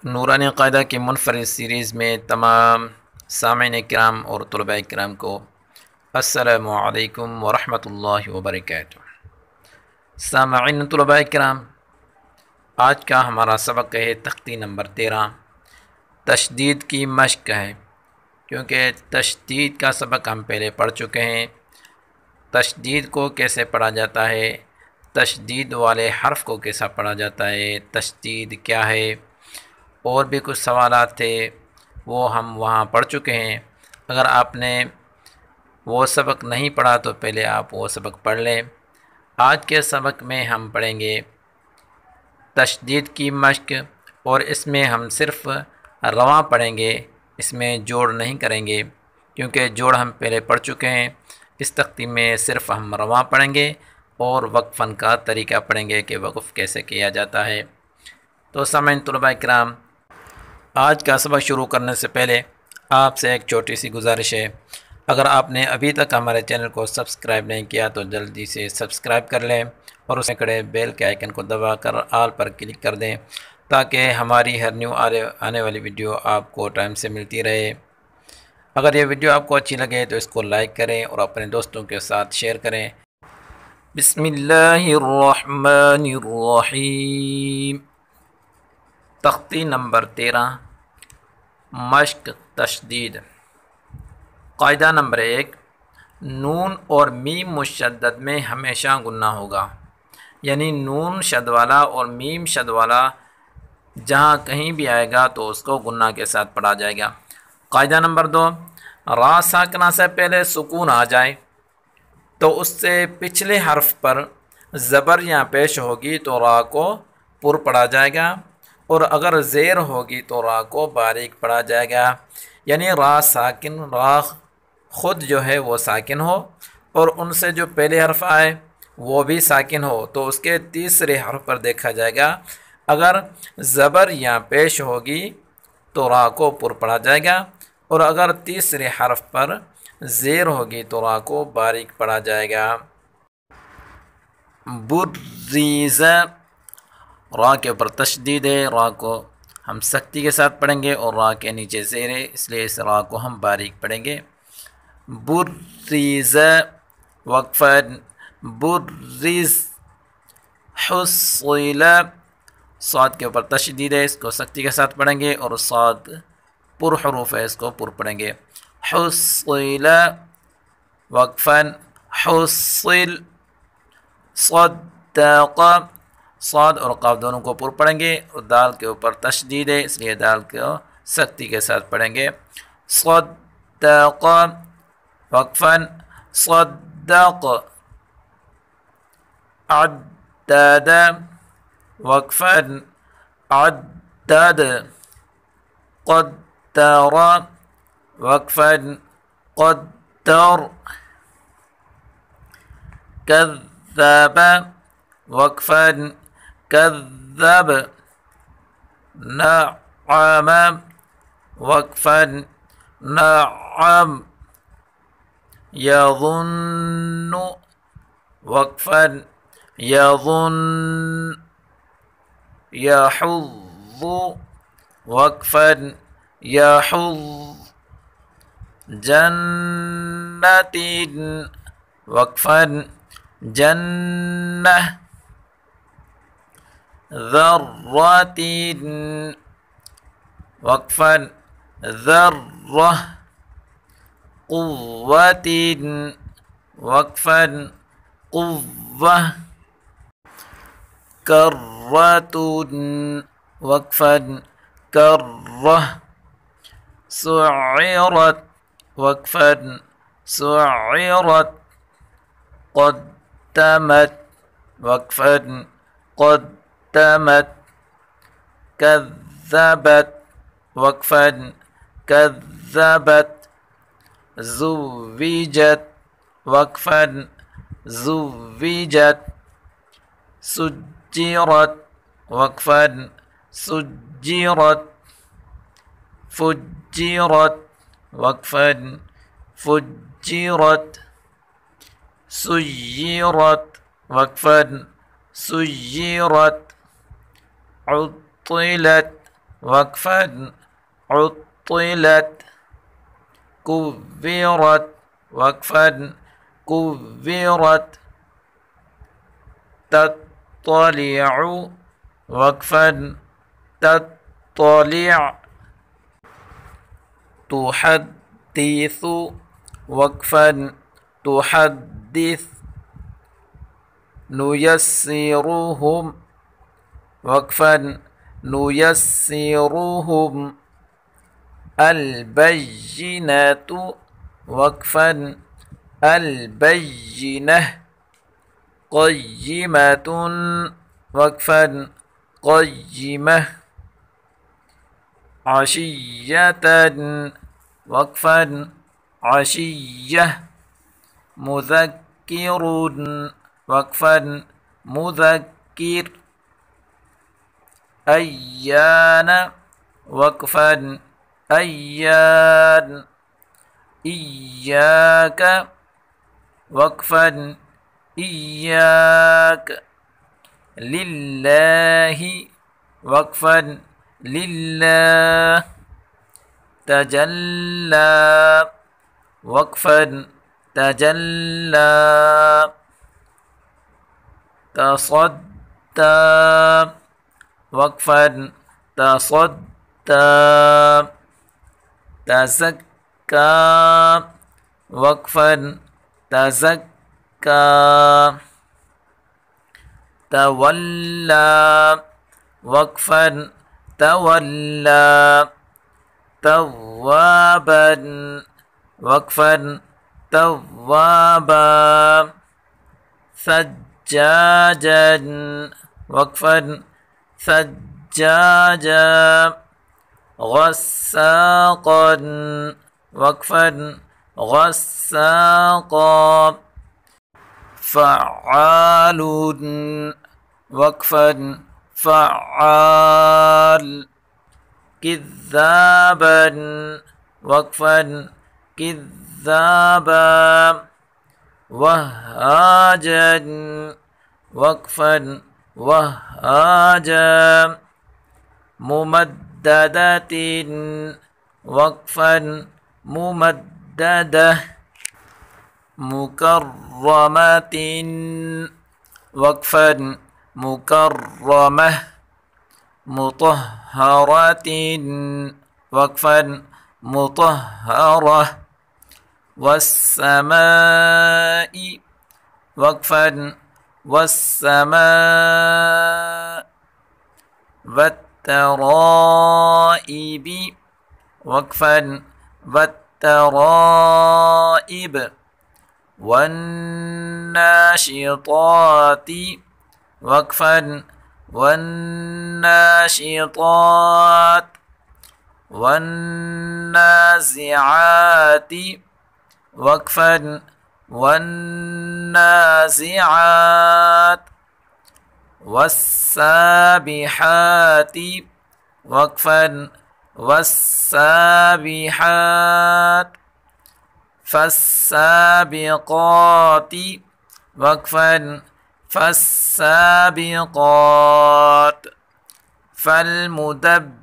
نورانی قاعدہ کی منفرد سیریز میں تمام سامعین کرام اور طلباء کرام کو السلام علیکم ورحمۃ اللہ وبرکاتہ۔ سامعین طلباء کرام، آج کا ہمارا سبق ہے تختی نمبر 13، تشدید کی مشق ہے۔ کیونکہ تشدید کا سبق ہم پہلے پڑھ چکے ہیں، تشدید کو کیسے پڑھا جاتا ہے، تشدید والے حرف کو کیسا پڑھا جاتا ہے، تشدید کیا ہے، اور بھی کچھ سوالات تھے وہ ہم وہاں پڑھ چکے ہیں۔ اگر آپ نے وہ سبق نہیں پڑھا تو پہلے آپ وہ سبق پڑھ لیں۔ آج کے سبق میں ہم پڑھیں گے تشدید کی مشق، اور اس میں ہم صرف رواں پڑھیں گے، اس میں جوڑ نہیں کریں گے، کیونکہ جوڑ ہم پہلے پڑھ چکے ہیں۔ اس تختی میں صرف ہم رواں پڑھیں گے اور وقفاً کا طریقہ پڑھیں گے کہ وقف کیسے کیا جاتا ہے۔ تو سامعین طلباء کرام، آج کا سبق شروع کرنے سے پہلے آپ سے ایک چھوٹی سی گزارش ہے، اگر آپ نے ابھی تک ہمارے چینل کو سبسکرائب نہیں کیا تو جلدی سے سبسکرائب کر لیں اور اس میں کھڑے بیل کے آئیکن کو دبا کر آل پر کلک کر دیں، تاکہ ہماری ہر نیو آنے والی ویڈیو آپ کو ٹائم سے ملتی رہے۔ اگر یہ ویڈیو آپ کو اچھی لگے تو اس کو لائک کریں اور اپنے دوستوں کے ساتھ شیئر کریں۔ بسم اللہ الرحمن الرحیم۔ تختی نمبر 13، مشق تشدید۔ قاعدہ نمبر 1، نون اور میم مشدد میں ہمیشہ غنہ ہوگا، یعنی نون شد والا اور میم شد والا جہاں کہیں بھی آئے گا تو اس کو غنہ کے ساتھ پڑھا جائے گا۔ قاعدہ نمبر 2، را ساکنہ سے پہلے سکون آ جائے تو اس سے پچھلے حرف پر زبر یا پیش ہوگی تو را کو پر پڑھا جائے گا، اور اگر زیر ہوگی تو را کو باریک پڑھا جائے گا، یعنی را ساکن، را خود جو ہے وہ ساکن ہو اور ان سے جو پہلے حرف آئے وہ بھی ساکن ہو تو اس کے تیسرے حرف پر دیکھا جائے گا، اگر زبر یا پیش ہوگی تو را کو پر پڑھا جائے گا، اور اگر تیسرے حرف پر زیر ہوگی تو را کو باریک پڑھا جائے گا۔ بریز، را کے اوپر تشدید ہے، را کو ہم سختی کے ساتھ پڑھیں گے اور را کے نیچے زیر ہے، اس لیے اس را کو ہم باریک پڑھیں گے۔ بریز، وقفہ، بریز، حصل، صاد کے اوپر تشدید ہے، اس کو سختی کے ساتھ پڑھیں گے، اور صاد پر حروف ہے، اس کو پر پڑھیں گے۔ حصل، وقفا، حصل، صدق، صاد اور قاف دونوں کو پر پڑھیں گے، اور دال کے اوپر تشدید ہے، اس لیے دال کو سختی کے ساتھ پڑھیں گے۔ صدق، وقفا، صدق، عدد، وقفا، عدد، قدر، وقفا، قدر، كذب، وقفا، كذب، نعم، وقفا، نعم، يظن، وقفا، يظن، يحض، وقفا، يحض، جنة، وقفا، جنة، ذرة، وقفا، ذرة، قوة، وقفا، قوة، كرة، وقفا، كرة، سعرت، وقفا، سعرت، قدمت، وقفا، قدمت، كذبت، وقفا، كذبت، زوجت، وقفا، زوجت، سجرت، وقفا، سجرت، فجرت، وقفا، فجرت، سيرت وقفا سيرت عطلت وقفا عطلت كبرت وقفا كبرت تطلع وقفا تطلع تحدث وقفا تحدث نيسرهم وقفا نيسرهم البينة وقفا البينة قيمة وقفا قيمة عشية وقفا عشية مذكر وقفا مذكر أيان وقفا أيان إياك وقفا إياك لله وقفا لله تجلى وقفا تجلى تصدى وقفا تصدى تزكى وقفا تزكى تولى وقفا تولى توابا وقفا توابا ثجاجا وقفا ثجاجا غساقا وقفا غساقا فعال وقفا فعال كذابا وقفا كذابا وهاجا وقفا وهاجا ممددة وقفا ممددة مكرمة وقفا مكرمة مطهرة وقفا مطهرة والسماء وقفا والسماء والترائب وقفا والترائب والناشطات وقفا والناشطات والنازعات وقفا والنازعات والسابحات وقفا والسابحات فالسابقات وقفا فالسابقات فالمدبرات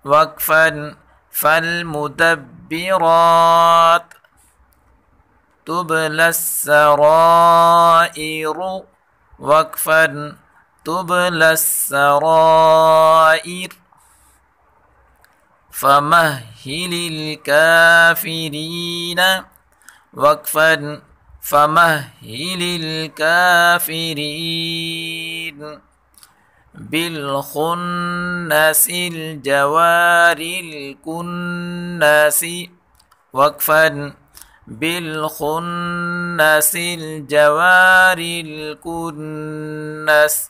وقفا فالمدبرات تبلى السرائر وقفا تبلى السرائر فمهل الكافرين وقفا فمهل الكافرين بالخنس الجوار الكنس وقفا بالخنس الجوار الكنس।